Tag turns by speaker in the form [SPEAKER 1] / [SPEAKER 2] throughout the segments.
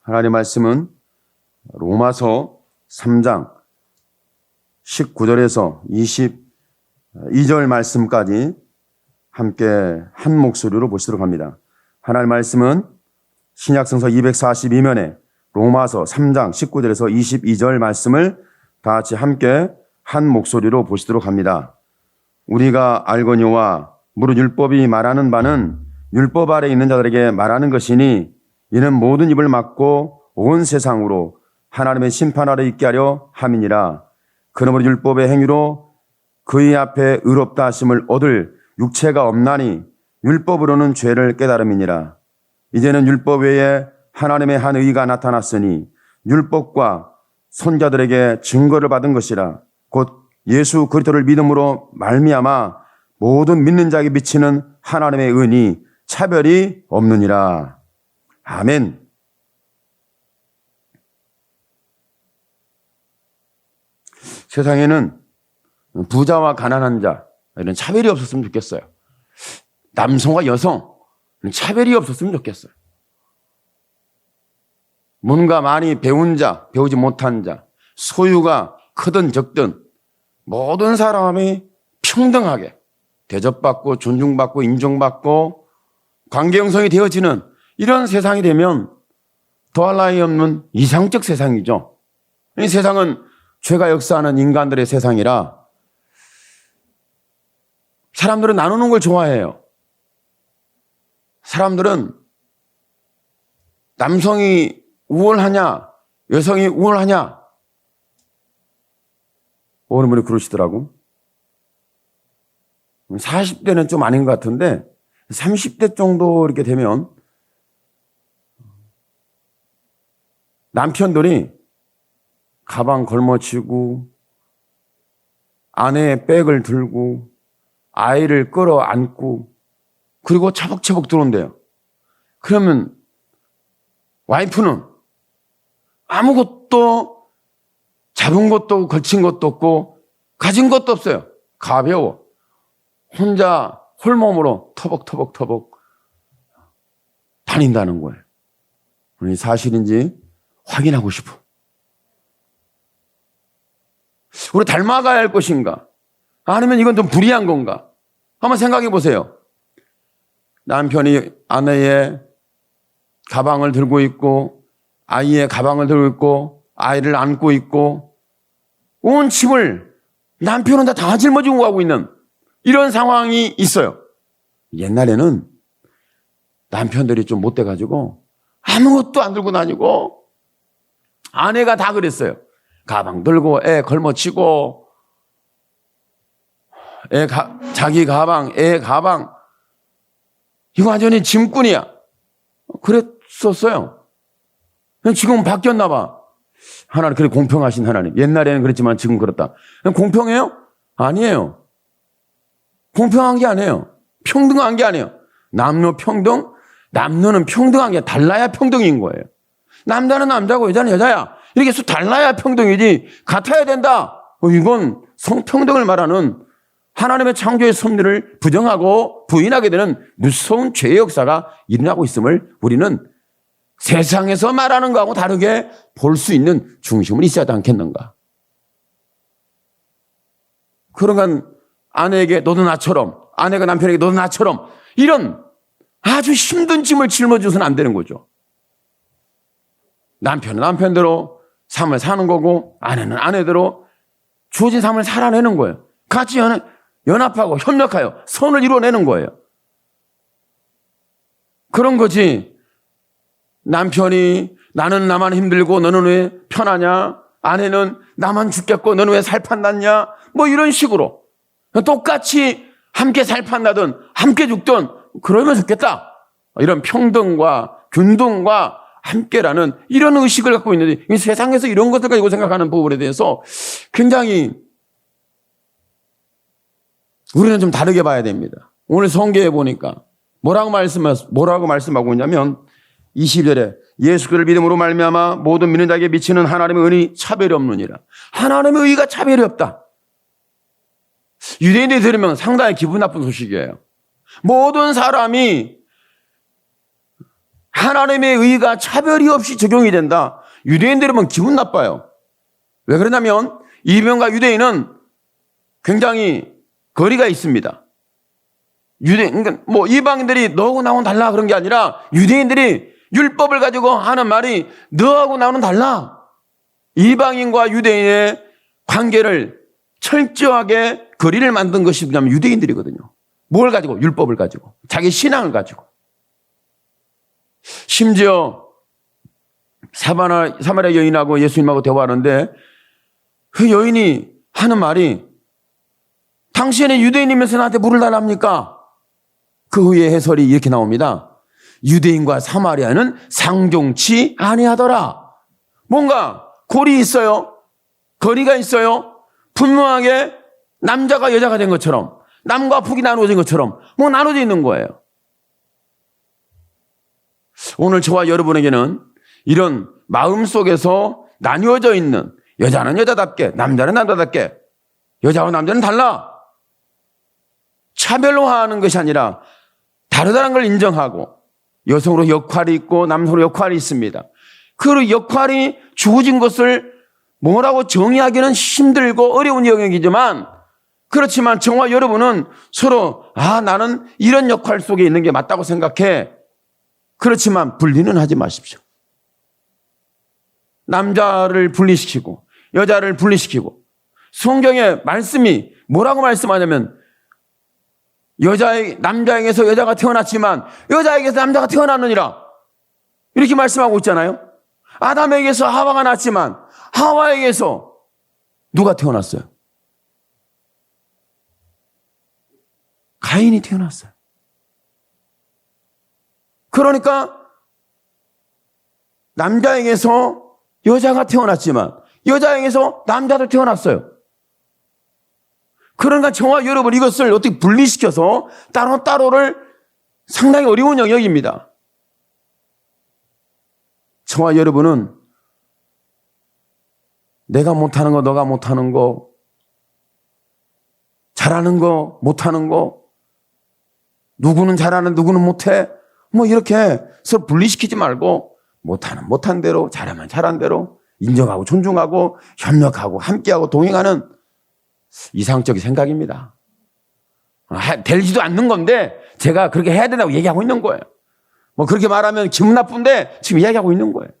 [SPEAKER 1] 하나님의 말씀은 로마서 3장 19절에서 22절 말씀까지 함께 한 목소리로 보시도록 합니다. 하나님의 말씀은 신약성서 242면에 로마서 3장 19절에서 22절 말씀을 다 같이 함께 한 목소리로 보시도록 합니다. 우리가 알거니와 무릇 율법이 말하는 바는 율법 아래 있는 자들에게 말하는 것이니 이는 모든 입을 막고 온 세상으로 하나님의 심판 아래 있게 하려 함이니라. 그러므로 율법의 행위로 그의 앞에 의롭다 하심을 얻을 육체가 없나니 율법으로는 죄를 깨달음이니라. 이제는 율법 외에 하나님의 한 의가 나타났으니 율법과 선자들에게 증거를 받은 것이라. 곧 예수 그리스도를 믿음으로 말미암아 모든 믿는 자에게 미치는 하나님의 은이 차별이 없느니라. 아멘. 세상에는 부자와 가난한 자 이런 차별이 없었으면 좋겠어요. 남성과 여성 차별이 없었으면 좋겠어요. 뭔가 많이 배운 자, 배우지 못한 자, 소유가 크든 적든 모든 사람이 평등하게 대접받고 존중받고 인정받고 관계 형성이 되어지는 이런 세상이 되면 더할 나위 없는 이상적 세상이죠. 이 세상은 죄가 역사하는 인간들의 세상이라 사람들은 나누는 걸 좋아해요. 사람들은 남성이 우월하냐 여성이 우월하냐 어느 분이 그러시더라고. 40대는 좀 아닌 것 같은데 30대 정도 이렇게 되면 남편들이 가방 걸머쥐고 아내의 백을 들고 아이를 끌어안고 그리고 차벅차벅 들어온대요. 그러면 와이프는 아무것도 잡은 것도 걸친 것도 없고 가진 것도 없어요. 가벼워. 혼자 홀몸으로 터벅터벅 다닌다는 거예요. 이 사실인지 확인하고 싶어. 우리 닮아가야 할 것인가? 아니면 이건 좀 불이한 건가? 한번 생각해 보세요. 남편이 아내의 가방을 들고 있고 아이의 가방을 들고 있고 아이를 안고 있고 온 짐을 남편은 다 짊어지고 가고 있는 이런 상황이 있어요. 옛날에는 남편들이 좀 못돼가지고 아무것도 안 들고 다니고 아내가 다 그랬어요. 가방 들고 애 걸머치고 자기 가방, 애 가방 이거 완전히 짐꾼이야. 그랬었어요. 지금은 바뀌었나 봐. 하나님 그래 공평하신 하나님. 옛날에는 그랬지만 지금 그렇다. 공평해요? 아니에요. 공평한 게 아니에요. 평등한 게 아니에요. 남녀 평등? 남녀는 평등한 게 달라야 평등인 거예요. 남자는 남자고 여자는 여자야. 이렇게 달라야 평등이지 같아야 된다. 이건 성평등을 말하는 하나님의 창조의 섭리를 부정하고 부인하게 되는 무서운 죄의 역사가 일어나고 있음을 우리는 세상에서 말하는 거하고 다르게 볼 수 있는 중심은 있어야 하지 않겠는가. 그러니까 아내에게 너도 나처럼 아내가 남편에게 너도 나처럼 이런 아주 힘든 짐을 짊어져서는 안 되는 거죠. 남편은 남편대로 삶을 사는 거고 아내는 아내대로 주어진 삶을 살아내는 거예요. 같이 연합하고 협력하여 선을 이루어내는 거예요. 그런 거지. 남편이 나는 나만 힘들고 너는 왜 편하냐? 아내는 나만 죽겠고 너는 왜 살판났냐? 뭐 이런 식으로 똑같이 함께 살판나든 함께 죽든 그러면 좋겠다. 이런 평등과 균등과 함께라는 이런 의식을 갖고 있는데 이 세상에서 이런 것을 가지고 생각하는 부분에 대해서 굉장히 우리는 좀 다르게 봐야 됩니다. 오늘 성경에 보니까 뭐라고 말씀하고 있냐면 20절에 예수 그를 믿음으로 말미암아 모든 믿는 자에게 미치는 하나님의 은이 차별이 없느니라. 하나님의 의가 차별이 없다. 유대인들이 들으면 상당히 기분 나쁜 소식이에요. 모든 사람이 하나님의 의가 차별이 없이 적용이 된다. 유대인들이면 기분 나빠요. 왜 그러냐면 이방인과 유대인은 굉장히 거리가 있습니다. 그러니까 뭐 이방인들이 너하고 나하고는 달라 그런 게 아니라 유대인들이 율법을 가지고 하는 말이 너하고 나하고는 달라. 이방인과 유대인의 관계를 철저하게 거리를 만든 것이 뭐냐면 유대인들이거든요. 뭘 가지고? 율법을 가지고. 자기 신앙을 가지고. 심지어 사마리아 여인하고 예수님하고 대화하는데 그 여인이 하는 말이 당신이 유대인이면서 나한테 물을 달랍니까? 그 후에 해설이 이렇게 나옵니다. 유대인과 사마리아는 상종치 아니하더라. 뭔가 골이 있어요. 거리가 있어요. 분명하게 남자가 여자가 된 것처럼 남과 북이 나누어진 것처럼 뭐 나눠져 있는 거예요. 오늘 저와 여러분에게는 이런 마음속에서 나뉘어져 있는 여자는 여자답게 남자는 남자답게 여자와 남자는 달라 차별화하는 것이 아니라 다르다는 걸 인정하고 여성으로 역할이 있고 남성으로 역할이 있습니다. 그 역할이 주어진 것을 뭐라고 정의하기는 힘들고 어려운 영역이지만 그렇지만 저와 여러분은 서로 나는 이런 역할 속에 있는 게 맞다고 생각해. 그렇지만 분리는 하지 마십시오. 남자를 분리시키고 여자를 분리시키고 성경의 말씀이 뭐라고 말씀하냐면 남자에게서 여자가 태어났지만 여자에게서 남자가 태어났느니라 이렇게 말씀하고 있잖아요. 아담에게서 하와가 났지만 하와에게서 누가 태어났어요? 가인이 태어났어요. 그러니까 남자에게서 여자가 태어났지만 여자에게서 남자도 태어났어요. 그러니까 저와 여러분 이것을 어떻게 분리시켜서 따로따로를 상당히 어려운 영역입니다. 저와 여러분은 내가 못하는 거, 너가 못하는 거, 잘하는 거, 못하는 거, 누구는 잘하는 누구는 못해 뭐 이렇게 서로 분리시키지 말고 못한 대로 잘하면 잘한 대로 인정하고 존중하고 협력하고 함께하고 동행하는 이상적인 생각입니다. 되지도 않는 건데 제가 그렇게 해야 된다고 얘기하고 있는 거예요. 뭐 그렇게 말하면 기분 나쁜데 지금 이야기하고 있는 거예요.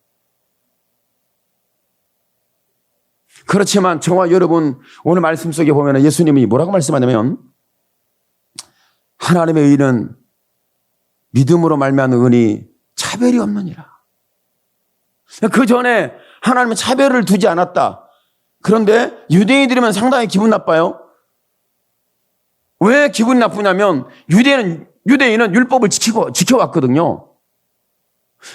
[SPEAKER 1] 그렇지만 저와 여러분 오늘 말씀 속에 보면 예수님이 뭐라고 말씀하냐면 하나님의 의는 믿음으로 말미암는 은이 차별이 없느니라. 그 전에 하나님은 차별을 두지 않았다. 그런데 유대인들이면 상당히 기분 나빠요. 왜 기분이 나쁘냐면 유대인은 율법을 지켜왔거든요.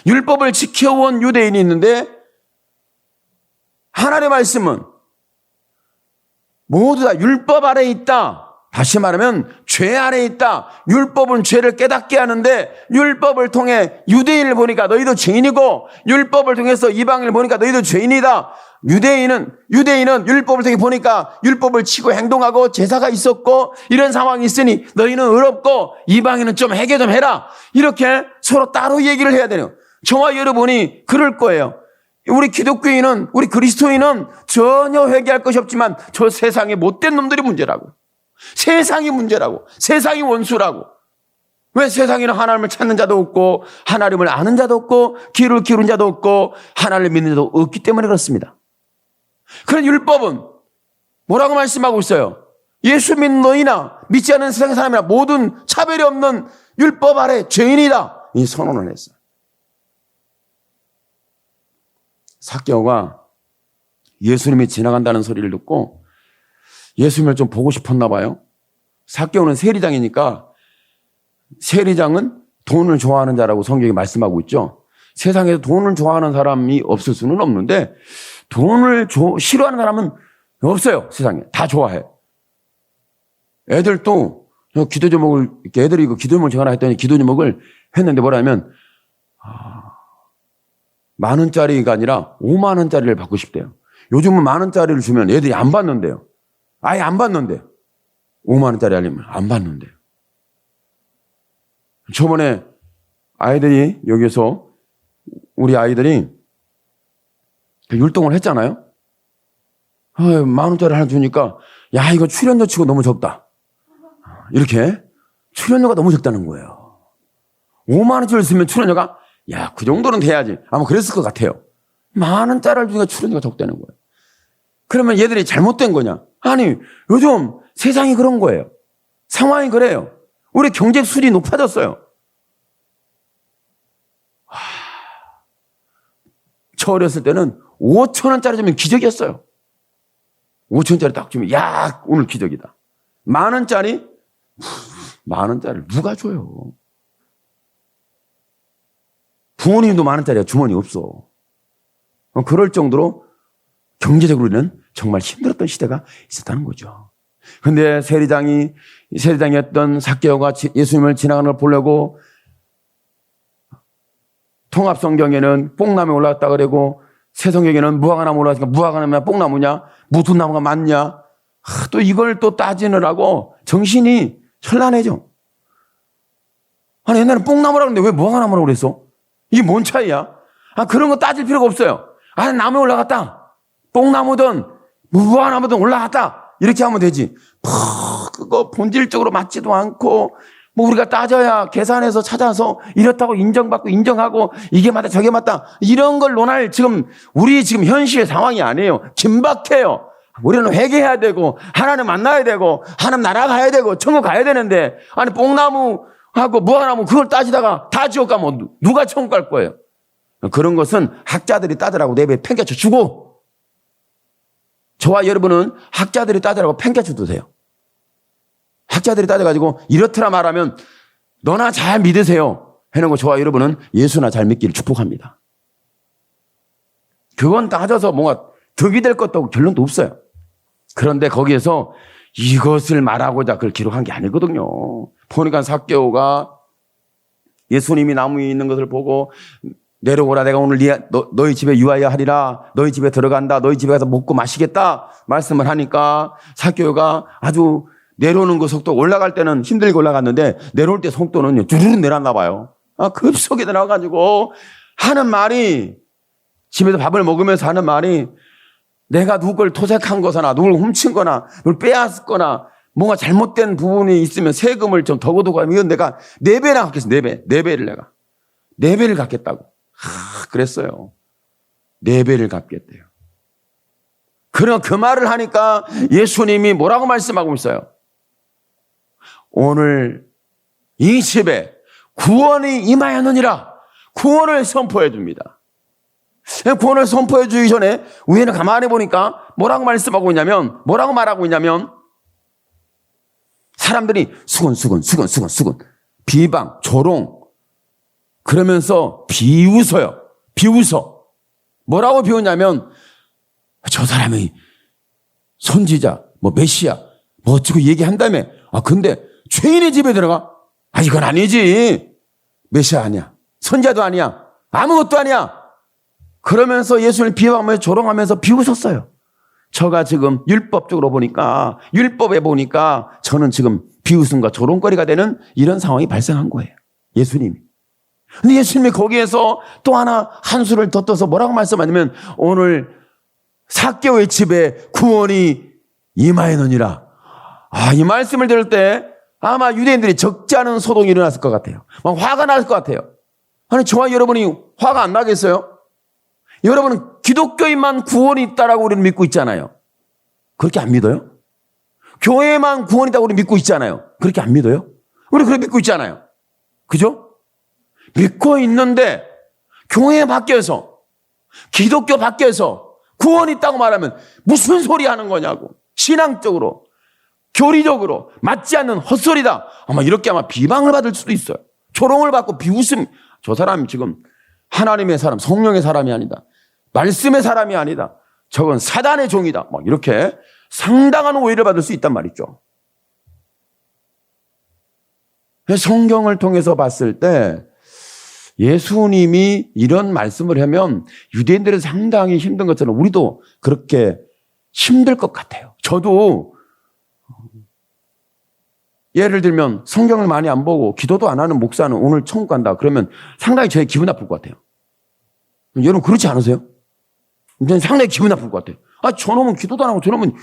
[SPEAKER 1] 율법을 지켜온 유대인이 있는데 하나님의 말씀은 모두 다 율법 아래에 있다. 다시 말하면 죄 아래에 있다. 율법은 죄를 깨닫게 하는데 율법을 통해 유대인을 보니까 너희도 죄인이고 율법을 통해서 이방인을 보니까 너희도 죄인이다. 유대인은 율법을 통해 보니까 율법을 치고 행동하고 제사가 있었고 이런 상황이 있으니 너희는 의롭고 이방인은 좀 회개 좀 해라. 이렇게 서로 따로 얘기를 해야 돼요. 저와 여러분이 그럴 거예요. 우리 기독교인은 우리 그리스도인은 전혀 회개할 것이 없지만 저 세상에 못된 놈들이 문제라고. 세상이 문제라고. 세상이 원수라고. 왜 세상에는 하나님을 찾는 자도 없고 하나님을 아는 자도 없고 귀를 기울인 자도 없고 하나님을 믿는 자도 없기 때문에 그렇습니다. 그런 율법은 뭐라고 말씀하고 있어요? 예수 믿는 너희나 믿지 않는 세상의 사람이나 모든 차별이 없는 율법 아래 죄인이다. 이 선언을 했어요. 삭개오가 예수님이 지나간다는 소리를 듣고 예수님을 좀 보고 싶었나 봐요. 삭개오는 세리장이니까 세리장은 돈을 좋아하는 자라고 성경이 말씀하고 있죠. 세상에서 돈을 좋아하는 사람이 없을 수는 없는데 돈을 싫어하는 사람은 없어요. 세상에. 다 좋아해. 애들도 기도 제목을 애들이 이거 기도 제목을 정하라 했더니 기도 제목을 했는데 뭐라면 10,000원짜리가 아니라 50,000원짜리를 받고 싶대요. 요즘은 10,000원짜리를 주면 애들이 안 받는데요. 아예 안 받는데 50,000원짜리 아니면 안 받는데요. 저번에 아이들이 여기서 우리 아이들이 율동을 했잖아요. 10,000원짜리 하나 주니까 야, 이거 출연료 치고 너무 적다. 이렇게 출연료가 너무 적다는 거예요. 50,000원짜리 쓰면 출연료가 야, 그 정도는 돼야지. 아마 그랬을 것 같아요. 10,000원짜리를 주니까 출연료가 적다는 거예요. 그러면 얘들이 잘못된 거냐? 아니, 요즘 세상이 그런 거예요. 상황이 그래요. 우리 경제 수준이 높아졌어요. 저 어렸을 때는 5,000원짜리 주면 기적이었어요. 5,000원짜리 딱 주면 야, 오늘 기적이다. 10,000원짜리? 10,000원짜리를 누가 줘요? 부모님도 10,000원짜리야 주머니 없어. 그럴 정도로 경제적으로는 정말 힘들었던 시대가 있었다는 거죠. 그런데 세리장이었던 삭개오가 예수님을 지나가는 걸 보려고 통합성경에는 뽕나무에 올라갔다 그러고 새성경에는 무화과나무 올라갔으니까 무화과나무냐 뽕나무냐 무슨 나무가 맞냐 또 이걸 또 따지느라고 정신이 현란해져. 아니 옛날에 뽕나무라고 했는데 왜 무화과나무라고 그랬어? 이게 뭔 차이야? 그런 거 따질 필요가 없어요. 나무에 올라갔다. 뽕나무든 무화과나무든 올라갔다. 이렇게 하면 되지. 그거 본질적으로 맞지도 않고 우리가 따져야 계산해서 찾아서 이렇다고 인정받고 인정하고 이게 맞다 저게 맞다 이런 걸 논할 우리 지금 현실 상황이 아니에요. 긴박해요. 우리는 회개해야 되고 하나님 만나야 되고 하나님 나라 가야 되고 천국 가야 되는데 아니 뽕나무하고 무화과나무 그걸 따지다가 다 지옥 가면 누가 천국 갈 거예요? 그런 것은 학자들이 따지라고 내부에 팽개쳐 주고 저와 여러분은 학자들이 따지라고 팽개쳐 두세요. 학자들이 따져가지고 이렇더라 말하면 너나 잘 믿으세요 해놓은 거 저와 여러분은 예수나 잘 믿기를 축복합니다. 그건 따져서 뭔가 득이 될 것도 없고 결론도 없어요. 그런데 거기에서 이것을 말하고자 그걸 기록한 게 아니거든요. 보니까 삭개오가 예수님이 나무 위에 있는 것을 보고 내려오라 내가 오늘 너희 집에 유하여 하리라 너희 집에 들어간다 너희 집에 가서 먹고 마시겠다 말씀을 하니까 삭개오가 아주 내려오는 그 속도 올라갈 때는 힘들게 올라갔는데 내려올 때 속도는 주르륵 내려왔나 봐요. 급속에 내려와가지고 하는 말이 집에서 밥을 먹으면서 하는 말이 내가 누굴 토색한 거나 누굴 훔친 거나 누굴 빼앗거나 뭔가 잘못된 부분이 있으면 세금을 좀 더 걷어고 하면 이건 내가 4배나 갚겠어. 4배를 내가. 4배를 갚겠다고. 그랬어요. 4배를 갚겠대요. 그럼 그 말을 하니까 예수님이 뭐라고 말씀하고 있어요? 오늘 이 집에 구원이 임하였느니라. 구원을 선포해 줍니다. 구원을 선포해 주기 전에 위에는 가만히 보니까 뭐라고 말씀하고 있냐면 뭐라고 말하고 있냐면 사람들이 수군 비방 조롱 그러면서 비웃어요. 비웃어. 뭐라고 비웃냐면 저 사람이 선지자 메시아 어쩌고 얘기한다며. 근데 죄인의 집에 들어가? 이건 아니지. 메시아 아니야. 선지자도 아니야. 아무것도 아니야. 그러면서 예수를 비방하면서 조롱하면서 비웃었어요. 저가 지금 율법에 보니까 저는 지금 비웃음과 조롱거리가 되는 이런 상황이 발생한 거예요. 예수님이. 근데 예수님이 거기에서 또 한 수를 더 떠서 뭐라고 말씀하냐면 오늘 삭개오의 집에 구원이 임하였느니라. 이 말씀을 들을 때 아마 유대인들이 적지 않은 소동이 일어났을 것 같아요. 막 화가 날 것 같아요. 아니 저와 여러분이 화가 안 나겠어요? 여러분은 기독교인만 구원이 있다라고 우리는 믿고 있잖아요. 그렇게 안 믿어요? 교회만 구원이 있다고 우리 믿고 있잖아요. 그렇게 안 믿어요? 우리 그렇게 믿고 있잖아요. 그죠? 믿고 있는데 교회 밖에서 기독교 밖에서 구원이 있다고 말하면 무슨 소리 하는 거냐고. 신앙적으로 교리적으로 맞지 않는 헛소리다. 이렇게 비방을 받을 수도 있어요. 조롱을 받고 비웃음. 저 사람 지금 하나님의 사람, 성령의 사람이 아니다. 말씀의 사람이 아니다. 저건 사단의 종이다. 이렇게 상당한 오해를 받을 수 있단 말이죠. 성경을 통해서 봤을 때 예수님이 이런 말씀을 하면 유대인들은 상당히 힘든 것처럼 우리도 그렇게 힘들 것 같아요. 저도 예를 들면 성경을 많이 안 보고 기도도 안 하는 목사는 오늘 천국 간다. 그러면 상당히 저의 기분 나쁠 것 같아요.
[SPEAKER 2] 여러분 그렇지 않으세요? 이제 상당히 기분 나쁠 것 같아요. 저놈은 기도도 안 하고 저놈은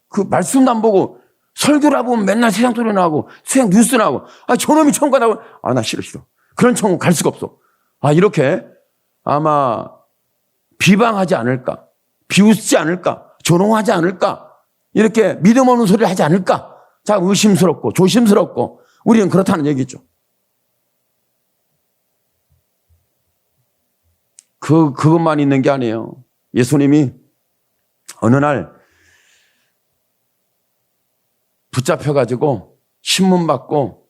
[SPEAKER 2] 그 말씀도 안 보고 설교를 하고 맨날 세상 소리 나고 세상 뉴스 나고 저놈이 천국 가라고 나 싫어. 그런 천국 갈 수가 없어. 이렇게 아마 비방하지 않을까, 비웃지 않을까, 조롱하지 않을까, 이렇게 믿음 없는 소리를 하지 않을까. 자, 의심스럽고 조심스럽고 우리는 그렇다는 얘기죠. 그것만 있는 게 아니에요. 예수님이 어느 날 붙잡혀가지고 신문 받고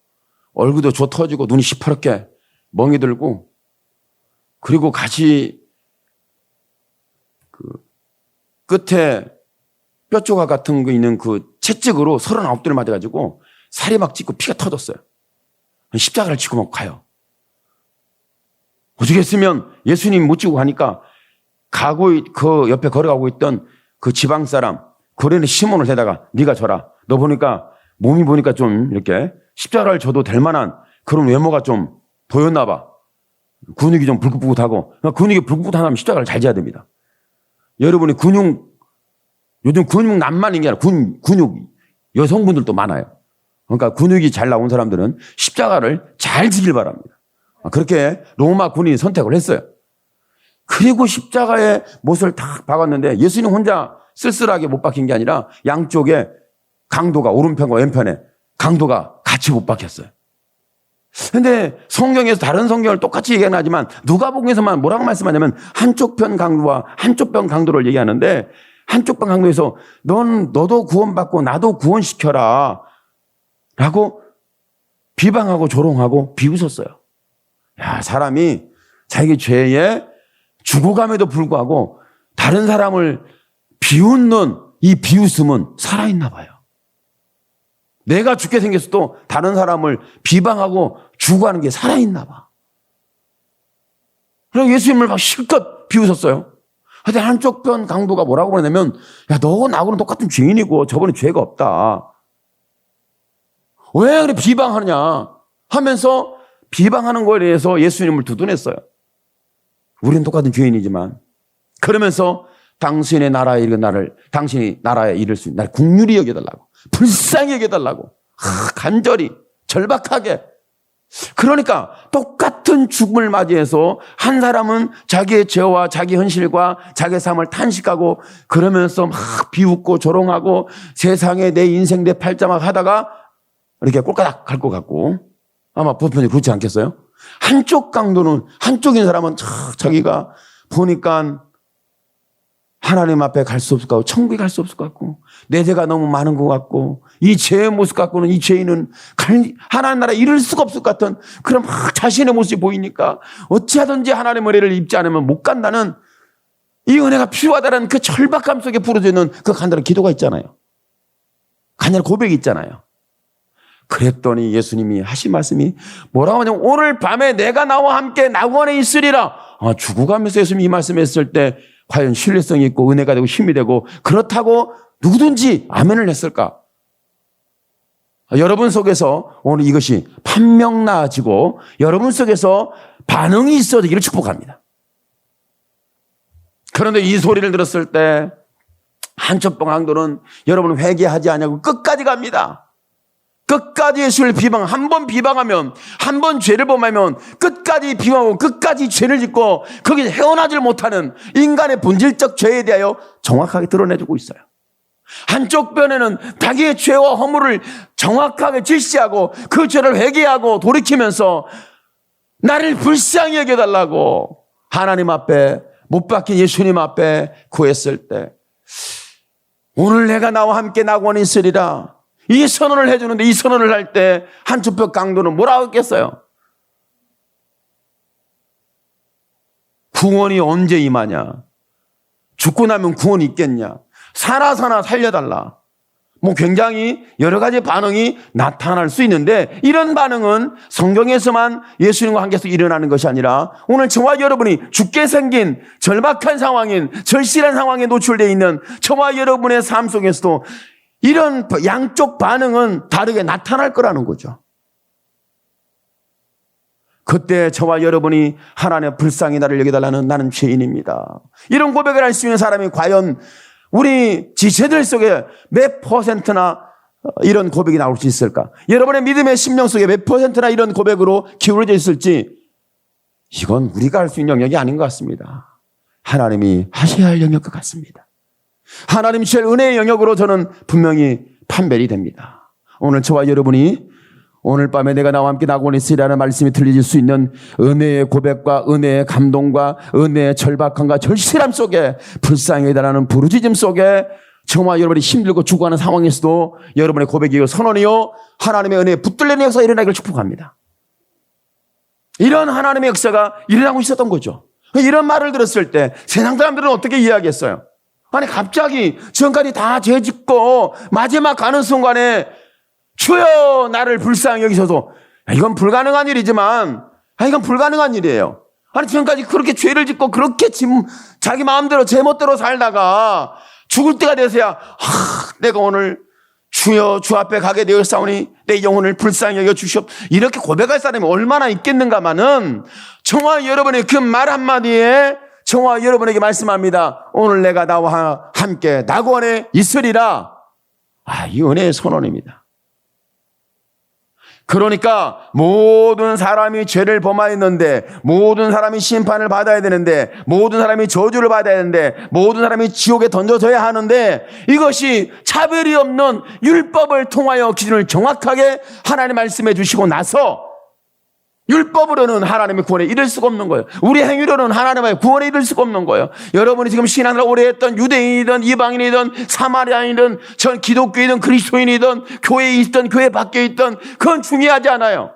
[SPEAKER 2] 얼굴도 조 터지고 눈이 시퍼렇게 멍이 들고 그리고 같이 그 끝에 뼈 조각 같은 거 있는 그 채찍으로 39대를 맞아가지고 살이 막 찢고 피가 터졌어요. 십자가를 지고 막 가요. 어떻게 했으면 예수님 못 지고 가니까 그 옆에 걸어가고 있던 그 지방 사람, 거리는 시몬을 대다가 네가 져라. 너 보니까 몸이 보니까 좀 이렇게 십자가를 져도 될 만한 그런 외모가 좀 보였나 봐. 근육이 좀 불긋불긋하고. 근육이 불긋불긋한 사람은 십자가를 잘 져야 됩니다. 여러분이 요즘 근육남만인 게 아니라 근육 여성분들도 많아요. 그러니까 근육이 잘 나온 사람들은 십자가를 잘 지길 바랍니다. 그렇게 로마 군인이 선택을 했어요. 그리고 십자가에 못을 탁 박았는데 예수님 혼자 쓸쓸하게 못 박힌 게 아니라 양쪽에 강도가 오른편과 왼편에 강도가 같이 못 박혔어요. 근데 성경에서 다른 성경을 똑같이 얘기는 하지만 누가복음에서만 뭐라고 말씀하냐면 한쪽 편 강도와 한쪽 편 강도를 얘기하는데 한쪽 편 강도에서 너도 구원받고 나도 구원시켜라 라고 비방하고 조롱하고 비웃었어요. 사람이 자기 죄에 죽어감에도 불구하고 다른 사람을 비웃는 이 비웃음은 살아있나 봐요. 내가 죽게 생겼어도 다른 사람을 비방하고 죽어하는 게 살아있나 봐. 그래서 예수님을 막 실컷 비웃었어요. 근데 한쪽 편 강도가 뭐라고 그러냐면 너 나하고는 똑같은 죄인이고 저번에 죄가 없다. 왜 그래 비방하느냐 하면서 비방하는 거에 대해서 예수님을 두둔했어요. 우리는 똑같은 죄인이지만 그러면서 당신의 나라에 이르는 나를 당신이 나라에 이를 수 있는 나를 긍휼히 여겨달라고 불쌍히 여겨달라고 간절히 절박하게. 그러니까 똑같은 죽음을 맞이해서 한 사람은 자기의 죄와 자기 현실과 자기의 삶을 탄식하고 그러면서 막 비웃고 조롱하고 세상에 내 인생 내 팔자 막 하다가 이렇게 꼴까닥 갈 것 같고 아마 보편이 그렇지 않겠어요? 한쪽 강도는 한쪽인 사람은 자기가 보니까 하나님 앞에 갈 수 없을 것 같고 천국에 갈 수 없을 것 같고 내 죄가 너무 많은 것 같고 이 죄의 모습 갖고는 이 죄인은 하나님 나라에 이를 수가 없을 것 같은 그런 막 자신의 모습이 보이니까 어찌하든지 하나님의 은혜를 입지 않으면 못 간다는 이 은혜가 필요하다는 그 절박함 속에 부러져 있는 그 간절한 기도가 있잖아요. 간절한 고백이 있잖아요. 그랬더니 예수님이 하신 말씀이 뭐라고 하냐면 오늘 밤에 내가 나와 함께 낙원에 있으리라. 죽어가면서 예수님이 이 말씀했을 때 과연 신뢰성이 있고 은혜가 되고 힘이 되고 그렇다고 누구든지 아멘을 했을까? 여러분 속에서 오늘 이것이 판명 나아지고 여러분 속에서 반응이 있어지기를 축복합니다. 그런데 이 소리를 들었을 때 한쪽 강도는 여러분 회개하지 않냐고 끝까지 갑니다. 끝까지 예수를 한 번 비방하면 한 번 죄를 범하면 끝까지 비방하고 끝까지 죄를 짓고 거기서 헤어나질 못하는 인간의 본질적 죄에 대하여 정확하게 드러내주고 있어요. 한쪽 편에는 자기의 죄와 허물을 정확하게 질시하고 그 죄를 회개하고 돌이키면서 나를 불쌍히 여겨달라고 하나님 앞에 못 박힌 예수님 앞에 구했을 때 오늘 내가 나와 함께 낙원에 있으리라 이 선언을 해주는데 이 선언을 할 때 한쪽 편 강도는 뭐라고 했겠어요? 구원이 언제 임하냐? 죽고 나면 구원이 있겠냐? 사나 살려달라. 굉장히 여러 가지 반응이 나타날 수 있는데 이런 반응은 성경에서만 예수님과 함께서 일어나는 것이 아니라 오늘 저와 여러분이 죽게 생긴 절박한 상황인 절실한 상황에 노출되어 있는 저와 여러분의 삶 속에서도 이런 양쪽 반응은 다르게 나타날 거라는 거죠. 그때 저와 여러분이 하나님의 불쌍히 나를 여겨달라는 나는 죄인입니다. 이런 고백을 할 수 있는 사람이 과연 우리 지체들 속에 몇 퍼센트나 이런 고백이 나올 수 있을까? 여러분의 믿음의 심령 속에 몇 퍼센트나 이런 고백으로 기울어져 있을지 이건 우리가 할 수 있는 영역이 아닌 것 같습니다. 하나님이 하셔야 할 영역 것 같습니다. 하나님 주실 은혜의 영역으로 저는 분명히 판별이 됩니다. 오늘 저와 여러분이 오늘 밤에 내가 나와 함께 나고 있으리라는 말씀이 들려질 수 있는 은혜의 고백과 은혜의 감동과 은혜의 절박함과 절실함 속에 불쌍히 해달라는 부르짖음 속에 저와 여러분이 힘들고 죽어가는 상황에서도 여러분의 고백이요 선언이요 하나님의 은혜에 붙들리는 역사가 일어나기를 축복합니다. 이런 하나님의 역사가 일어나고 있었던 거죠. 이런 말을 들었을 때 세상 사람들은 어떻게 이해하겠어요? 아니 갑자기 지금까지 다 죄짓고 마지막 가는 순간에 주여 나를 불쌍히 여기셔서 이건 불가능한 일이지만 이건 불가능한 일이에요. 아니 지금까지 그렇게 죄를 짓고 그렇게 자기 마음대로 제멋대로 살다가 죽을 때가 되어서야 내가 오늘 주여 주 앞에 가게 되었사오니 내 영혼을 불쌍히 여겨 주시옵 이렇게 고백할 사람이 얼마나 있겠는가마는 저와 여러분의 그 말 한마디에 저와 여러분에게 말씀합니다. 오늘 내가 나와 함께 낙원에 있으리라. 이 은혜의 선언입니다. 그러니까 모든 사람이 죄를 범하였는데 모든 사람이 심판을 받아야 되는데 모든 사람이 저주를 받아야 되는데 모든 사람이 지옥에 던져져야 하는데 이것이 차별이 없는 율법을 통하여 기준을 정확하게 하나님 말씀해 주시고 나서 율법으로는 하나님의 구원에 이를 수가 없는 거예요. 우리 행위로는 하나님의 구원에 이를 수가 없는 거예요. 여러분이 지금 신앙을 오래 했던 유대인이든 이방인이든 사마리아인이든 전 기독교이든 그리스도인이든 교회에 있든 교회 밖에 있든 그건 중요하지 않아요.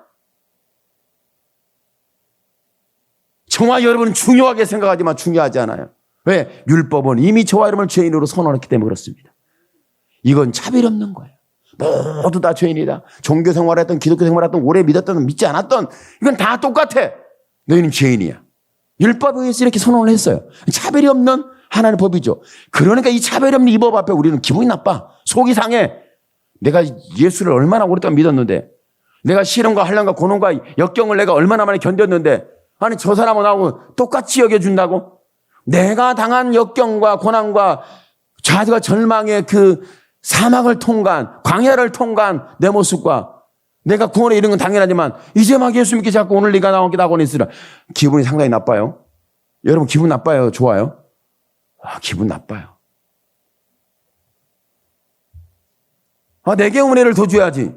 [SPEAKER 2] 저와 여러분은 중요하게 생각하지만 중요하지 않아요. 왜? 율법은 이미 저와 여러분을 죄인으로 선언했기 때문에 그렇습니다. 이건 차별이 없는 거예요. 모두 다 죄인이다. 종교 생활했던 기독교 생활했던 오래 믿었던 믿지 않았던 이건 다 똑같아. 너희는 죄인이야. 율법에 의해서 이렇게 선언을 했어요. 차별이 없는 하나님의 법이죠. 그러니까 이 차별이 없는 이 법 앞에 우리는 기분이 나빠. 속이 상해. 내가 예수를 얼마나 오랫동안 믿었는데 내가 시련과 환난과 고난과 역경을 내가 얼마나 많이 견뎠는데 아니 저 사람은 나하고 똑같이 여겨준다고? 내가 당한 역경과 고난과 좌절과 절망의 그 사막을 통과한 광야를 통과한 내 모습과 내가 구원에 이른 건 당연하지만 이제 막 예수 믿기 시작하고 오늘 네가 나오게 나고는 있으라 기분이 상당히 나빠요. 여러분 기분 나빠요? 좋아요? 기분 나빠요. 내게 은혜를 더 줘야지.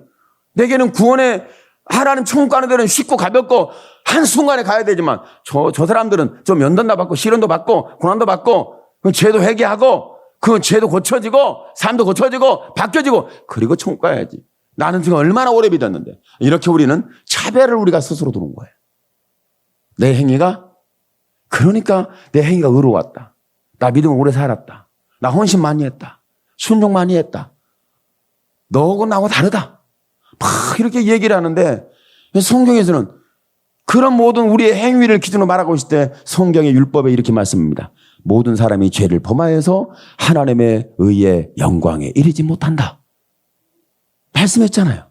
[SPEAKER 2] 내게는 구원에 하나님 천국 가는 데는 쉽고 가볍고 한순간에 가야 되지만 저 사람들은 좀 연단도 받고 시련도 받고 고난도 받고 죄도 회개하고 그 죄도 고쳐지고 삶도 고쳐지고 바뀌어지고 그리고 천국 가야지. 나는 지금 얼마나 오래 믿었는데. 이렇게 우리는 차별을 우리가 스스로 두는 거예요. 내 행위가 그러니까 내 행위가 의로웠다. 나 믿음을 오래 살았다. 나 헌신 많이 했다. 순종 많이 했다. 너하고 나하고 다르다. 막 이렇게 얘기를 하는데 성경에서는 그런 모든 우리의 행위를 기준으로 말하고 있을 때 성경의 율법에 이렇게 말씀합니다. 모든 사람이 죄를 범하여서 하나님의 의의 영광에 이르지 못한다. 말씀했잖아요.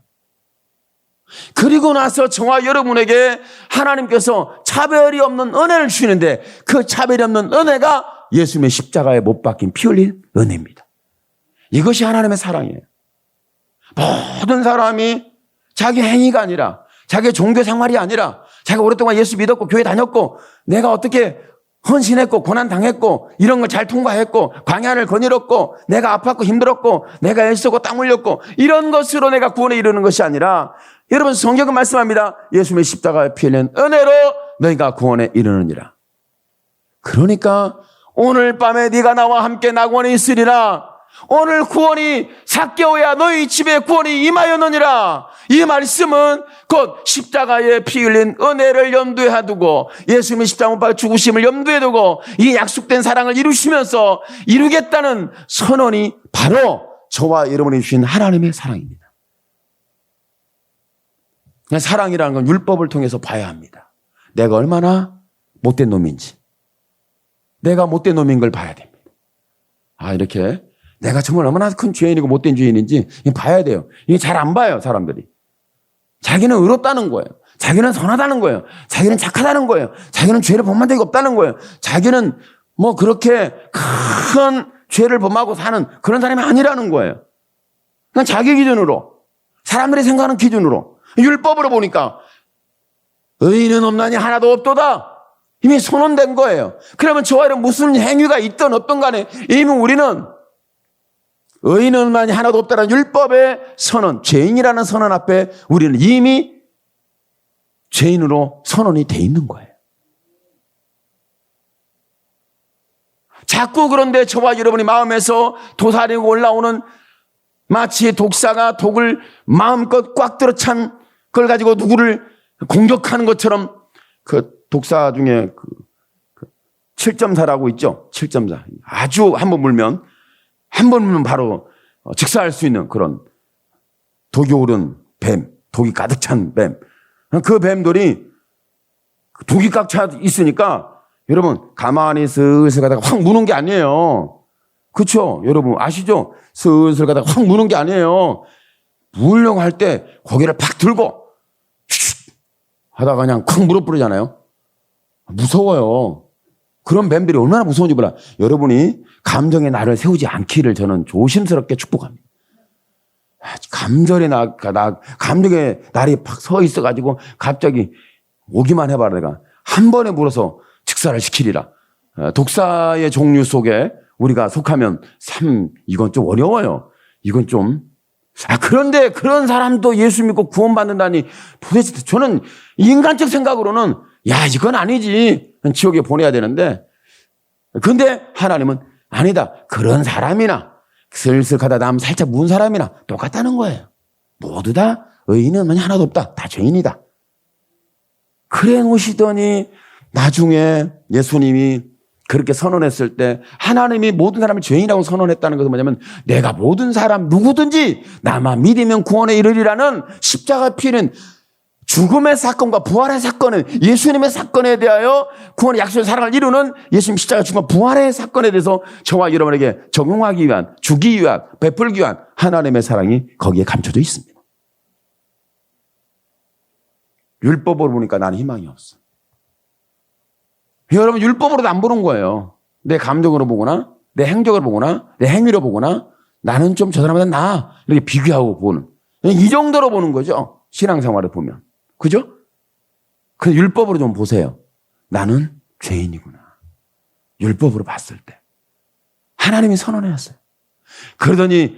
[SPEAKER 2] 그리고 나서 저와 여러분에게 하나님께서 차별이 없는 은혜를 주시는데 그 차별이 없는 은혜가 예수님의 십자가에 못 박힌 피 흘린 은혜입니다. 이것이 하나님의 사랑이에요. 모든 사람이 자기 행위가 아니라 자기 종교 생활이 아니라 자기가 오랫동안 예수 믿었고 교회 다녔고 내가 어떻게 헌신했고 고난당했고 이런 걸 잘 통과했고 광야를 거닐었고 내가 아팠고 힘들었고 내가 애쓰고 땀 흘렸고 이런 것으로 내가 구원에 이르는 것이 아니라 여러분 성경은 말씀합니다. 예수님의 십자가에 피 흘린 은혜로 너희가 구원에 이르느니라. 그러니까 오늘 밤에 네가 나와 함께 낙원에 있으리라. 오늘 구원이 삭개오야 너희 집에 구원이 임하였느니라. 이 말씀은 곧 십자가에 피 흘린 은혜를 염두에 두고 예수님의 십자가 못 박혀 죽으심을 염두에 두고 이 약속된 사랑을 이루시면서 이루겠다는 선언이 바로 저와 여러분이 주신 하나님의 사랑입니다. 사랑이라는 건 율법을 통해서 봐야 합니다. 내가 얼마나 못된 놈인지 내가 못된 놈인 걸 봐야 됩니다. 이렇게 내가 정말 얼마나 큰 죄인이고 못된 죄인인지 봐야 돼요. 이게 잘 안 봐요, 사람들이. 자기는 의롭다는 거예요. 자기는 선하다는 거예요. 자기는 착하다는 거예요. 자기는 죄를 범한 적이 없다는 거예요. 자기는 뭐 그렇게 큰 죄를 범하고 사는 그런 사람이 아니라는 거예요. 그냥 자기 기준으로, 사람들이 생각하는 기준으로, 율법으로 보니까 의인은 없나니 하나도 없도다. 이미 선언된 거예요. 그러면 저와 여러분 무슨 행위가 있든 없든 간에 이미 우리는 의인은 없나니 하나도 없다라는 율법의 선언, 죄인이라는 선언 앞에 우리는 이미 죄인으로 선언이 돼 있는 거예요. 자꾸 그런데 저와 여러분이 마음에서 도사리고 올라오는 마치 독사가 독을 마음껏 꽉 들어찬 그걸 가지고 누구를 공격하는 것처럼 그 독사 중에 그 7.4라고 있죠. 7.4. 아주 한 번 물면 바로 직사할 수 있는 그런 독이 오른 뱀, 독이 가득 찬 뱀. 그 뱀들이 독이 꽉 차 있으니까 여러분 가만히 슬슬 가다가 확 무는 게 아니에요. 그렇죠? 여러분 아시죠? 슬슬 가다가 확 무는 게 아니에요. 물려고 할 때 고개를 팍 들고 하다가 그냥 콱 물어버리잖아요. 무서워요. 그런 뱀들이 얼마나 무서운지 몰라. 여러분이 감정의 날을 세우지 않기를 저는 조심스럽게 축복합니다. 감정의 날이 팍 서 있어가지고 갑자기 오기만 해봐라. 내가 한 번에 물어서 직사를 시키리라. 독사의 종류 속에 우리가 속하면 참 이건 좀 어려워요. 이건 좀. 그런데 그런 사람도 예수 믿고 구원받는다니 도대체 저는 인간적 생각으로는 야, 이건 아니지. 지옥에 보내야 되는데. 근데 하나님은 아니다. 그런 사람이나 슬슬 가다 남 살짝 문 사람이나 똑같다는 거예요. 모두 다 의인은 하나도 없다. 다 죄인이다. 그래 놓으시더니 나중에 예수님이 그렇게 선언했을 때 하나님이 모든 사람을 죄인이라고 선언했다는 것은 뭐냐면 내가 모든 사람 누구든지 나만 믿으면 구원에 이르리라는 십자가 피는 죽음의 사건과 부활의 사건은 예수님의 사건에 대하여 구원의 약속의 사랑을 이루는 예수님 십자가 죽음 부활의 사건에 대해서 저와 여러분에게 적용하기 위한 주기 위한 베풀기 위한 하나님의 사랑이 거기에 감춰져 있습니다. 율법으로 보니까 나는 희망이 없어. 여러분 율법으로도 안 보는 거예요. 내 감정으로 보거나 내 행적으로 보거나 내 행위로 보거나 나는 좀 저 사람보다 나아 이렇게 비교하고 보는 이 정도로 보는 거죠. 신앙생활을 보면. 그죠? 그 율법으로 좀 보세요. 나는 죄인이구나. 율법으로 봤을 때. 하나님이 선언했어요. 그러더니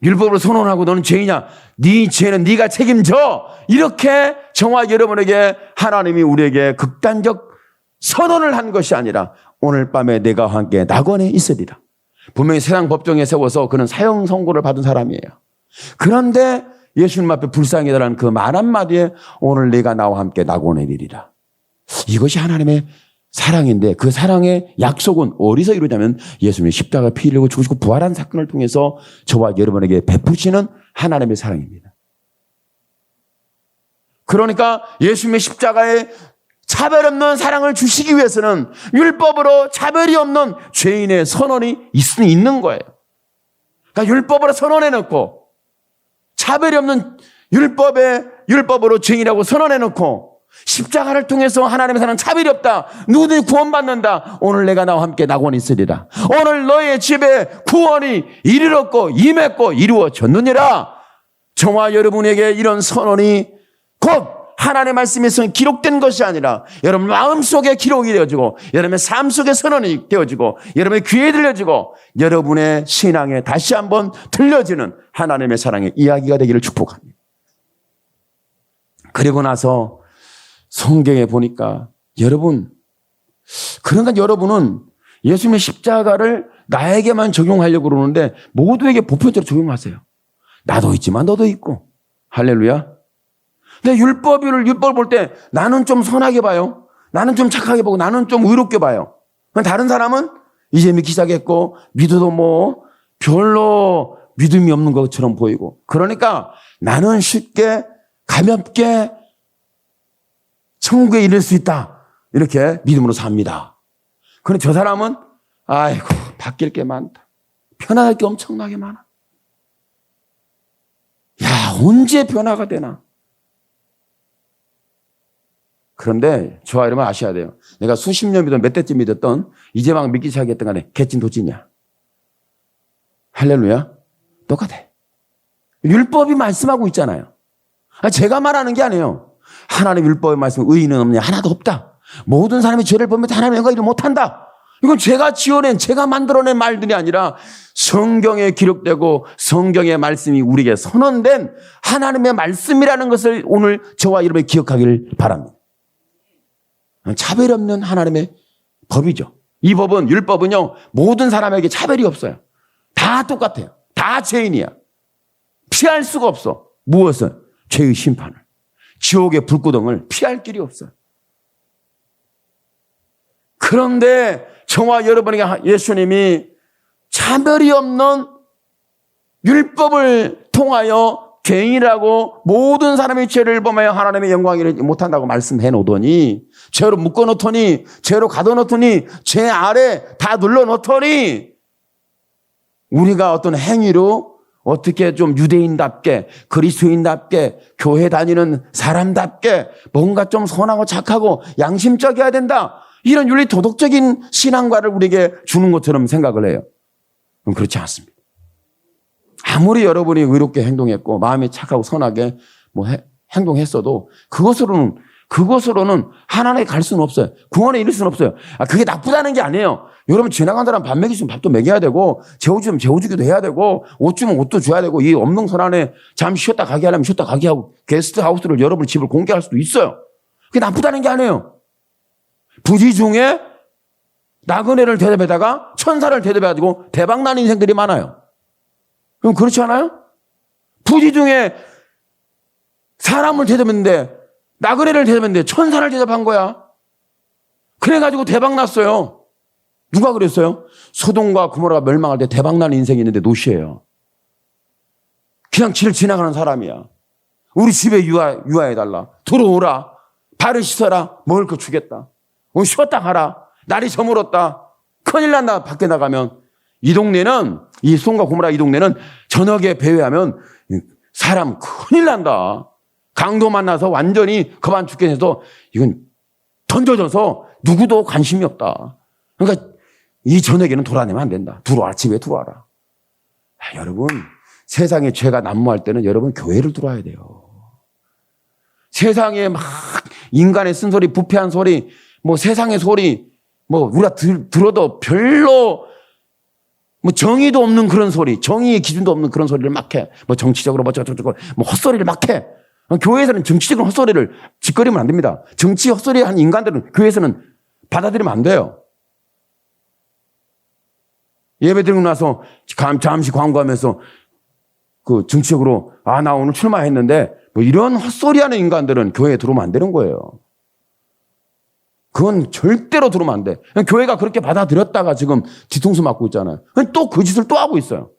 [SPEAKER 2] 율법으로 선언하고 너는 죄인이냐? 네 죄는 네가 책임져. 이렇게 저와 여러분에게 하나님이 우리에게 극단적 선언을 한 것이 아니라 오늘 밤에 내가 함께 낙원에 있으리라. 분명히 세상 법정에 세워서 그는 사형 선고를 받은 사람이에요. 그런데 예수님 앞에 불쌍히 달하는 그 말 한마디에 오늘 내가 나와 함께 낙원에 이르리라. 이것이 하나님의 사랑인데 그 사랑의 약속은 어디서 이루냐면 예수님이 십자가 피 흘리고 죽으시고 부활한 사건을 통해서 저와 여러분에게 베푸시는 하나님의 사랑입니다. 그러니까 예수님의 십자가에 차별 없는 사랑을 주시기 위해서는 율법으로 차별이 없는 죄인의 선언이 있는 거예요. 그러니까 율법으로 선언해놓고 차별이 없는 율법으로 죄인이라고 선언해놓고 십자가를 통해서 하나님의 사랑은 차별이 없다. 누구든지 구원받는다. 오늘 내가 나와 함께 낙원에 있으리라. 오늘 너의 집에 구원이 이르렀고 임했고 이루어졌느니라. 저와 여러분에게 이런 선언이 곧 하나님의 말씀에서 기록된 것이 아니라 여러분 마음속에 기록이 되어지고 여러분의 삶 속에 선언이 되어지고 여러분의 귀에 들려지고 여러분의 신앙에 다시 한번 들려지는 하나님의 사랑의 이야기가 되기를 축복합니다. 그리고 나서 성경에 보니까 여러분 그러니까 여러분은 예수님의 십자가를 나에게만 적용하려고 그러는데 모두에게 보편적으로 적용하세요. 나도 있지만 너도 있고. 할렐루야. 근데 율법을 볼 때 나는 좀 선하게 봐요. 나는 좀 착하게 보고 나는 좀 의롭게 봐요. 다른 사람은 이제 믿기 시작했고 믿어도 뭐 별로 믿음이 없는 것처럼 보이고 그러니까 나는 쉽게 가볍게 천국에 이를 수 있다. 이렇게 믿음으로 삽니다. 그런데 저 사람은 아이고 바뀔 게 많다. 변화할 게 엄청나게 많아. 야 언제 변화가 되나. 그런데 저와 여러분 아셔야 돼요. 내가 수십 년 믿던 몇 대쯤 믿었던 이제 막 믿기 시작했던 간에 개찐 도찐이야. 할렐루야. 똑같아. 율법이 말씀하고 있잖아요. 제가 말하는 게 아니에요. 하나님 율법의 말씀 의인은 없냐? 하나도 없다. 모든 사람이 죄를 범해도 하나님의 영광을 못한다. 이건 제가 지어낸, 제가 만들어낸 말들이 아니라 성경에 기록되고 성경의 말씀이 우리에게 선언된 하나님의 말씀이라는 것을 오늘 저와 여러분이 기억하기를 바랍니다. 차별 없는 하나님의 법이죠. 이 법은, 율법은요, 모든 사람에게 차별이 없어요. 다 똑같아요. 다 죄인이야. 피할 수가 없어. 무엇을? 죄의 심판을. 지옥의 불구덩을 피할 길이 없어요. 그런데 저와 여러분에게 예수님이 차별이 없는 율법을 통하여 죄인이라고 모든 사람의 죄를 범하여 하나님의 영광을 이루지 못한다고 말씀해 놓더니, 죄로 묶어 놓더니, 죄로 가둬 놓더니, 죄 아래 다 눌러 놓더니, 우리가 어떤 행위로 어떻게 좀 유대인답게, 그리스도인답게, 교회 다니는 사람답게 뭔가 좀 선하고 착하고 양심적이어야 된다. 이런 윤리 도덕적인 신앙과를 우리에게 주는 것처럼 생각을 해요. 그렇지 않습니다. 아무리 여러분이 의롭게 행동했고 마음이 착하고 선하게 행동했어도 그것으로는 하나님에 갈 수는 없어요. 구원에 이를 수는 없어요. 그게 나쁘다는 게 아니에요. 여러분 지나간 사람 밥 먹이시면 밥도 먹여야 되고 재워주면 재워주기도 해야 되고 옷 주면 옷도 줘야 되고 이 없는 선 안에 잠시 쉬었다 가게 하려면 쉬었다 가게 하고 게스트하우스를 여러분 집을 공개할 수도 있어요. 그게 나쁘다는 게 아니에요. 부지 중에 나그네를 대접에다가 천사를 대접해가지고 대박난 인생들이 많아요. 그럼 그렇지 않아요? 부지 중에 사람을 대접했는데 나그네를 대접했는데 천사를 대접한 거야. 그래가지고 대박났어요. 누가 그랬어요? 소돔과 고모라가 멸망할 때 대박난 인생이 있는데 노시예요. 그냥 길 지나가는 사람이야. 우리 집에 유아해달라. 들어오라. 발을 씻어라. 먹을 거 주겠다. 쉬었다 가라. 날이 저물었다. 큰일 난다. 밖에 나가면. 이 동네는, 이 소돔과 고모라 이 동네는 저녁에 배회하면 사람 큰일 난다. 강도 만나서 완전히 그만 죽게 해서 이건 던져져서 누구도 관심이 없다. 그러니까 이 저녁에는 돌아내면 안 된다. 들어와라. 집에 들어와라. 여러분, 세상에 죄가 난무할 때는 여러분 교회를 들어와야 돼요. 세상에 막 인간의 쓴소리, 부패한 소리, 세상의 소리, 우리가 들어도 별로 정의도 없는 그런 소리, 정의의 기준도 없는 그런 소리를 막 해. 정치적으로 저쩌고 헛소리를 막 해. 교회에서는 정치적인 헛소리를 짓거리면 안 됩니다. 정치 헛소리 한 인간들은 교회에서는 받아들이면 안 돼요. 예배 드리고 나서 잠시 광고하면서 정치적으로 나 오늘 출마했는데 이런 헛소리 하는 인간들은 교회에 들어오면 안 되는 거예요. 그건 절대로 들어오면 안 돼. 교회가 그렇게 받아들였다가 지금 뒤통수 맞고 있잖아요. 또 그 짓을 또 하고 있어요.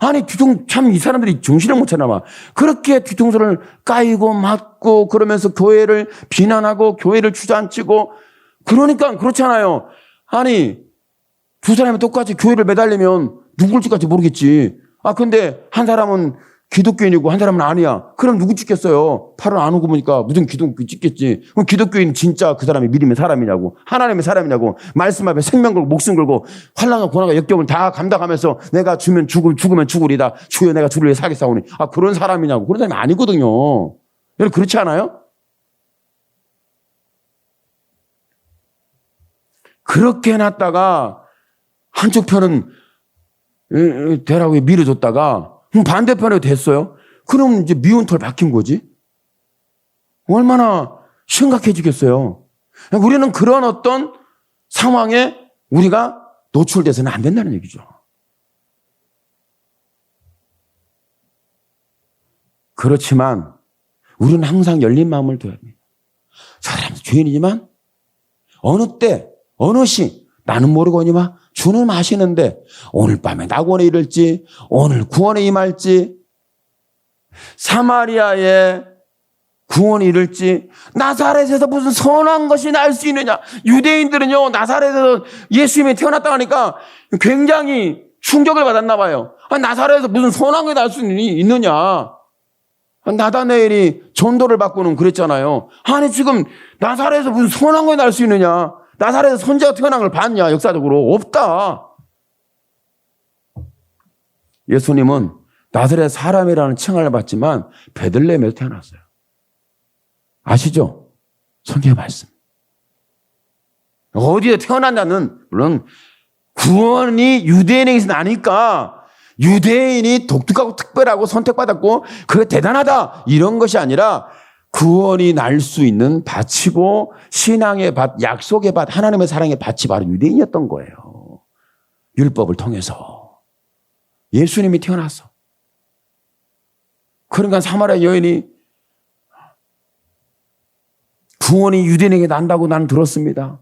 [SPEAKER 2] 아니, 참 이 사람들이 정신을 못 차려봐. 그렇게 뒤통수를 까이고 맞고 그러면서 교회를 비난하고 교회를 주저앉히고 그러니까 그렇잖아요. 아니, 두 사람이 똑같이 교회를 매달리면 누굴 찍을지 모르겠지. 근데 한 사람은 기독교인이고 한 사람은 아니야. 그럼 누구 찍겠어요? 팔을 안 오고 보니까 무슨 기독교 찍겠지. 그럼 기독교인 진짜 그 사람이 믿음의 사람이냐고, 하나님의 사람이냐고, 말씀 앞에 생명 걸고 목숨 걸고 환난과 고난과 역경을 다 감당하면서 내가 죽으면 죽으리다. 주여 내가 주를 위해 살겠사오니. 그런 사람이냐고. 그런 사람이 아니거든요. 여러분 그렇지 않아요? 그렇게 해놨다가 한쪽 편은 되라고 밀어줬다가 반대편에 됐어요. 그럼 이제 미운 털 박힌 거지. 얼마나 심각해지겠어요. 우리는 그런 어떤 상황에 우리가 노출돼서는 안 된다는 얘기죠. 그렇지만 우리는 항상 열린 마음을 둬야 합니다. 저 사람은 죄인이지만 어느 때 어느 시 나는 모르거니와 주는 아시는데 오늘 밤에 낙원에 이를지 오늘 구원에 임할지 사마리아에 구원에 이를지 나사렛에서 무슨 선한 것이 날 수 있느냐. 유대인들은요 나사렛에서 예수님이 태어났다고 하니까 굉장히 충격을 받았나 봐요. 나사렛에서 무슨 선한 것이 날 수 있느냐. 나다나엘이 전도를 받고는 그랬잖아요. 아니 지금 나사렛에서 무슨 선한 거 날 수 있느냐? 나사렛에서 선지자가 태어난 걸 봤냐? 역사적으로 없다. 예수님은 나사렛 사람이라는 칭함을 받지만 베들레헴에서 태어났어요. 아시죠? 성경의 말씀. 어디에 태어났냐는 물론 구원이 유대인에게서 나니까 유대인이 독특하고 특별하고 선택받았고 그게 대단하다 이런 것이 아니라 구원이 날 수 있는 밭이고 신앙의 밭, 약속의 밭, 하나님의 사랑의 밭이 바로 유대인이었던 거예요. 율법을 통해서. 예수님이 태어났어. 그러니까 사마리아 여인이 구원이 유대인에게 난다고 나는 들었습니다.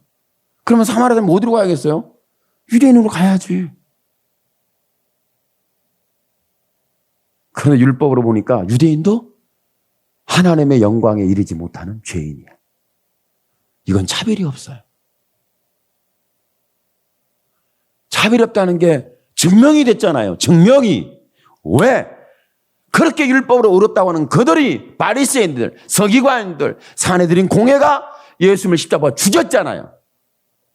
[SPEAKER 2] 그러면 사마리아는 어디로 가야겠어요? 유대인으로 가야지. 그런데 율법으로 보니까 유대인도 하나님의 영광에 이르지 못하는 죄인이야. 이건 차별이 없어요. 차별이 없다는 게 증명이 됐잖아요. 증명이. 왜? 그렇게 율법으로 어렵다고 하는 그들이 바리새인들, 서기관들, 사내들인 공회가 예수님을 십자가에 죽였잖아요.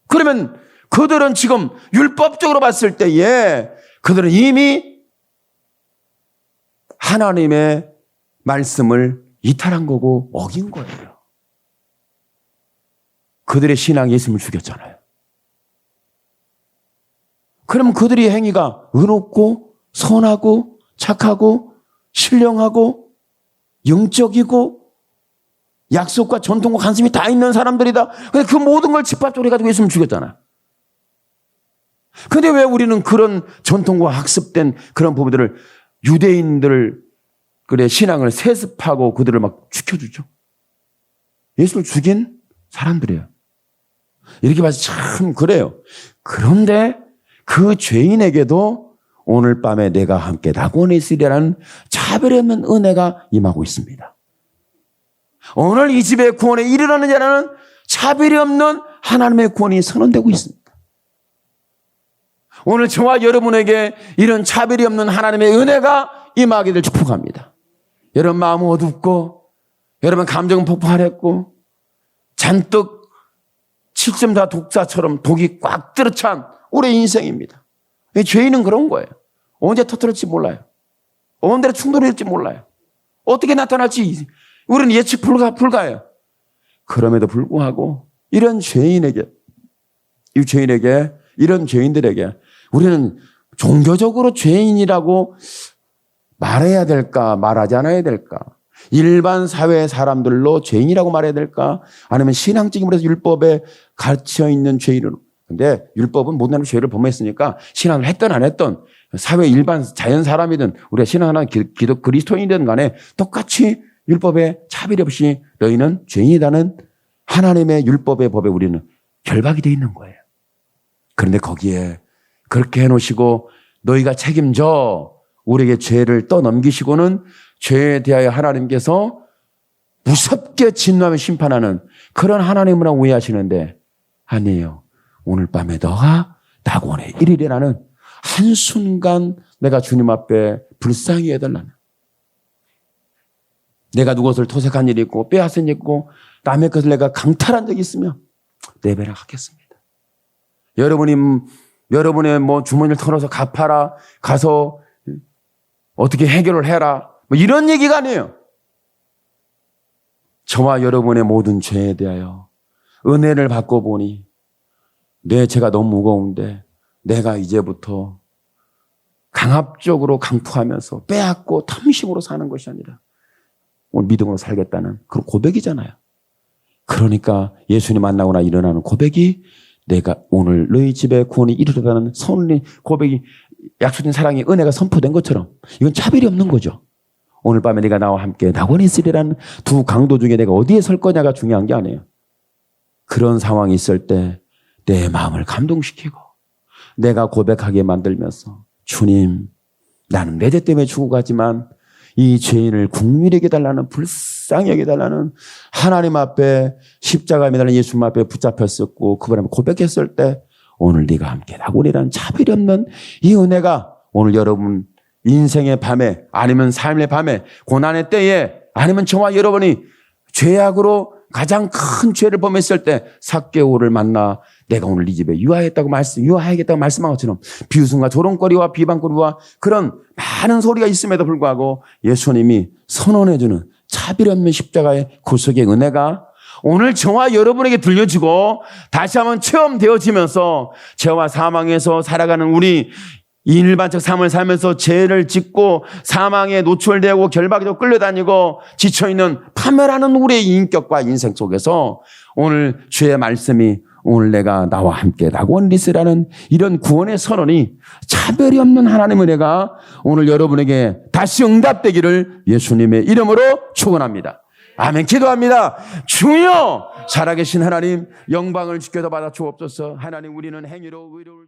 [SPEAKER 2] 그러면 그들은 지금 율법적으로 봤을 때에 그들은 이미 하나님의 말씀을 이탈한 거고 어긴 거예요. 그들의 신앙이 예수님을 죽였잖아요. 그러면 그들의 행위가 의롭고 선하고 착하고 신령하고 영적이고 약속과 전통과 관심이 다 있는 사람들이다. 근데 그 모든 걸 집합적으로 해가지고 예수님을 죽였잖아요. 근데 왜 우리는 그런 전통과 학습된 그런 부분들을 유대인들 그래 신앙을 세습하고 그들을 막 죽여주죠. 예수를 죽인 사람들이에요. 이렇게 봐서 참 그래요. 그런데 그 죄인에게도 오늘 밤에 내가 함께 낙원에 있으리라는 차별이 없는 은혜가 임하고 있습니다. 오늘 이 집의 구원에 이르는 자라는 차별이 없는 하나님의 구원이 선언되고 있습니다. 오늘 저와 여러분에게 이런 차별이 없는 하나님의 은혜가 임하기를 축복합니다. 여러분 마음 어둡고 여러분 감정 폭발했고 잔뜩 7.4 독사처럼 독이 꽉 들어찬 우리의 인생입니다. 죄인은 그런 거예요. 언제 터뜨릴지 몰라요. 언제 충돌이 될지 몰라요. 어떻게 나타날지 우리는 예측 불가해요. 그럼에도 불구하고 이런 죄인들에게 우리는 종교적으로 죄인이라고 말해야 될까 말하지 않아야 될까? 일반 사회 사람들로 죄인이라고 말해야 될까? 아니면 신앙적인 해서 율법에 갇혀있는 죄인으로. 근데 율법은 모든 사람이 죄를 범했으니까 신앙을 했든 안 했든 사회 일반 자연 사람이든 우리가 신앙하는 기독 그리스도인이든 간에 똑같이 율법에 차별 없이 너희는 죄인이라는 하나님의 율법의 법에 우리는 결박이 되어 있는 거예요. 그런데 거기에 그렇게 해놓으시고 너희가 책임져 우리에게 죄를 떠넘기시고는 죄에 대하여 하나님께서 무섭게 진노하며 심판하는 그런 하나님을 오해하시는데 아니에요. 오늘 밤에 너가 낙원에 이르리라는 한순간 내가 주님 앞에 불쌍히 해달라는 내가 누구를 토색한 일이 있고 빼앗은 일이 있고 남의 것을 내가 강탈한 적이 있으면 내배를 하겠습니다. 여러분의 뭐 주머니를 털어서 갚아라 가서 어떻게 해결을 해라 뭐 이런 얘기가 아니에요. 저와 여러분의 모든 죄에 대하여 은혜를 받고 보니 내 죄가 너무 무거운데 내가 이제부터 강압적으로 강포하면서 빼앗고 탐심으로 사는 것이 아니라 오늘 믿음으로 살겠다는 그런 고백이잖아요. 그러니까 예수님 만나거나 일어나는 고백이 내가 오늘 너희 집에 구원이 이르러가는 선언의 고백이 약속된 사랑의 은혜가 선포된 것처럼 이건 차별이 없는 거죠. 오늘 밤에 네가 나와 함께 낙원에 있으리라는 두 강도 중에 내가 어디에 설 거냐가 중요한 게 아니에요. 그런 상황이 있을 때 내 마음을 감동시키고 내가 고백하게 만들면서 주님 나는 내 죄 때문에 죽어가지만 이 죄인을 긍휼히 여겨달라는 불쌍히 여겨달라는 하나님 앞에 십자가에 매달린 예수님 앞에 붙잡혔었고 그분 앞에 고백했을 때 오늘 네가 함께 낙원이라는 차별이 없는 이 은혜가 오늘 여러분 인생의 밤에 아니면 삶의 밤에 고난의 때에 아니면 저와 여러분이 죄악으로 가장 큰 죄를 범했을 때 삭개오를 만나 내가 오늘 네 집에 유하하겠다고 말씀한 것처럼 비웃음과 조롱거리와 비방거리와 그런 많은 소리가 있음에도 불구하고 예수님이 선언해주는 차별 없는 십자가의 구속의 은혜가 오늘 저와 여러분에게 들려지고 다시 한번 체험되어지면서 죄와 사망에서 살아가는 우리 일반적 삶을 살면서 죄를 짓고 사망에 노출되고 결박에도 끌려다니고 지쳐있는 파멸하는 우리의 인격과 인생 속에서 오늘 주의 말씀이 오늘 내가 나와 함께 낙원리스라는 이런 구원의 선언이 차별이 없는 하나님의 은혜가 오늘 여러분에게 다시 응답되기를 예수님의 이름으로 축원합니다. 아멘. 기도합니다. 주여 살아계신 하나님 영광을 주께서 받아 주옵소서. 하나님 우리는 행위로 의로울